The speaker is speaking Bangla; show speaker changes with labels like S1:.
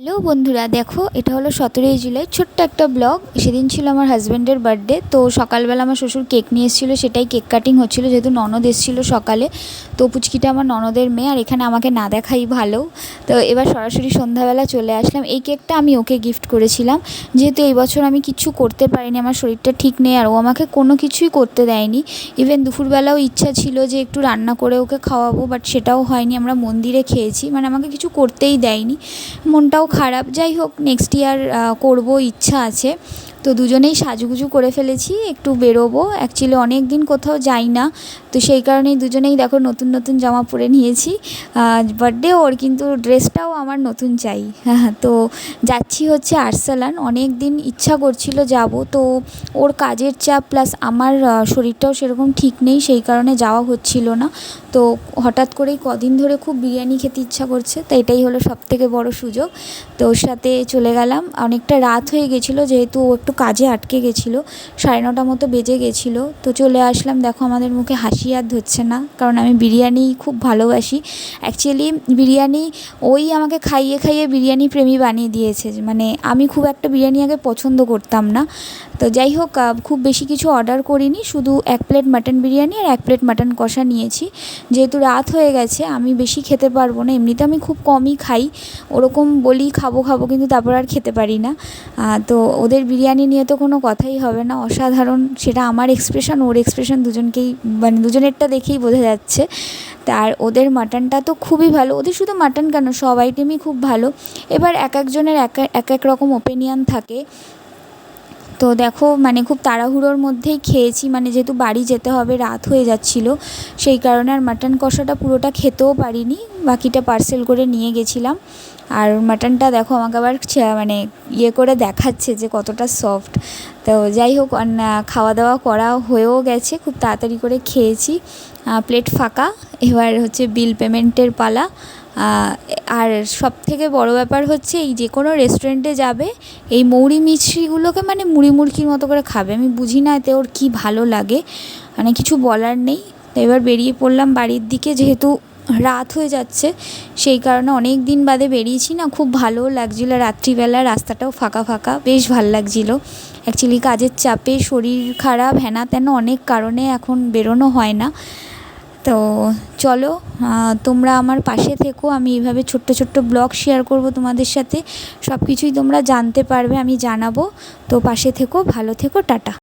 S1: হ্যালো বন্ধুরা, দেখো এটা হলো 17ই জুলাই, ছোট্ট একটা ব্লগ। সেদিন ছিল আমার হাজব্যান্ডের বার্থডে। তো সকালবেলা আমার শ্বশুর কেক নিয়ে এসেছিলো, সেটাই কেক কাটিং হচ্ছিলো, যেহেতু ননদ এসেছিলো সকালে। তো পুচকিটা আমার ননদের মেয়ে, আর এখানে আমাকে না দেখাই ভালো। তো এবার সরাসরি সন্ধ্যাবেলা চলে আসলাম। এই কেকটা আমি ওকে গিফট করেছিলাম, যেহেতু এই বছর আমি কিছু করতে পারিনি, আমার শরীরটা ঠিক নেই, আর ও আমাকে কোনো কিছুই করতে দেয়নি। ইভেন দুপুরবেলাও ইচ্ছা ছিল যে একটু রান্না করে ওকে খাওয়াবো, বাট সেটাও হয়নি। আমরা মন্দিরে খেয়েছি, মানে আমাকে কিছু করতেই দেয়নি, মনটাও খারাপ। যাই হোক, নেক্সট ইয়ার করব, ইচ্ছা আছে। তো দুজনেই সাজুগুজু করে ফেলেছি, একটু বেরোবো। অ্যাকচুয়ালি অনেক দিন কোথাও যাই না, তো সেই কারণেই দুজনেই দেখো নতুন নতুন জামা পরে নিয়েছি। বার্থডে ওর, কিন্তু ড্রেসটাও আমার নতুন চাই। তো যাচ্ছি হচ্ছে আর্সালান। অনেক দিন ইচ্ছা করছিল যাব, তো ওর কাজের চাপ প্লাস আমার শরীরটাও সেরকম ঠিক নেই, সেই কারণে যাওয়া হচ্ছিল না। তো হঠাৎ করেই কদিন ধরে খুব বিরিয়ানি খেতে ইচ্ছা করছে, তো এটাই হলো সবথেকে বড় সুযোগ। তো ওর সাথে চলে গেলাম। অনেকটা রাত হয়ে গেছিলো, যেহেতু ও একটু কাজে আটকে গেছিলো, 9:30 মতো বেজে গেছিলো। তো চলে আসলাম। দেখো আমাদের মুখে হাসি আর ধরছে না, কারণ আমি বিরিয়ানি খুব ভালোবাসি। অ্যাকচুয়ালি বিরিয়ানি ওই আমাকে খাইয়ে খাইয়ে বিরিয়ানি প্রেমী বানিয়ে দিয়েছে। মানে আমি খুব একটা বিরিয়ানি আগে পছন্দ করতাম না। তো যাই হোক, খুব বেশি কিছু অর্ডার করিনি, শুধু 1 প্লেট মাটন বিরিয়ানি আর 1 প্লেট মাটন কষা নিয়েছি। যেহেতু রাত হয়ে গেছে, আমি বেশি খেতে পারবো না। এমনিতে আমি খুব কমই খাই, ওরকম বলি খাবো খাবো, কিন্তু তারপর আর খেতে পারি না। তো ওদের বিরিয়ানি নিয়ে তো কোনো কথাই হবে না, অসাধারণ। সেটা আমার এক্সপ্রেশন, ওর এক্সপ্রেশন দুজনকেই, মানে দুজনেরটা দেখেই বোঝা যাচ্ছে। আর ওদের মাটনটা তো খুবই ভালো। ওদের শুধু মাটন কেন, সব আইটেমই খুব ভালো। এবার এক একজনের এক এক রকম ওপিনিয়ন থাকে। তো দেখো, মানে খুব তাড়াহুড়োর মধ্যেই খেয়েছি, মানে যেহেতু বাড়ি যেতে হবে, রাত হয়ে যাচ্ছিলো, সেই কারণে। আর মাটন কষাটা পুরোটা খেতেও পারিনি, বাকিটা পার্সেল করে নিয়ে গেছিলাম। আর মাটনটা দেখো আমাকে আবার মানে ইয়ে করে দেখাচ্ছে যে কতটা সফট। তো যাই হোক, খাওয়া দাওয়া করা হয়েও গেছে, খুব তাড়াতাড়ি করে খেয়েছি। প্লেট ফাঁকা। এবার হচ্ছে বিল পেমেন্টের পালা। আর সবথেকে বড় ব্যাপার হচ্ছে, এই যে কোনো রেস্টুরেন্টে যাবে, এই মৌরি মিছরিগুলোকে মানে মুড়ি মুড়কির মতো করে খাবে। আমি বুঝি না এতে ওর কী ভালো লাগে, মানে কিছু বলার নেই। তো এবার বেরিয়ে পড়লাম বাড়ির দিকে, যেহেতু রাত হয়ে যাচ্ছে, সেই কারণে অনেক দিন বাদে বেরিয়েছি না, খুব ভালোও লাগছিলো। রাত্রিবেলা রাস্তাটাও ফাঁকা ফাঁকা, বেশ ভাল লাগছিলো। অ্যাকচুয়ালি কাজের চাপে, শরীর খারাপ, হ্যানা ত্যানা অনেক কারণে এখন বেরোনো হয় না। তো চলো, তোমরা আমার পাশে থেকো। আমি এইভাবে ছোট্ট ছোট্ট ব্লগ শেয়ার করব তোমাদের সাথে, সব কিছুই তোমরা জানতে পারবে, আমি জানাবো। তো পাশে থেকো, ভালো থেকো, টাটা।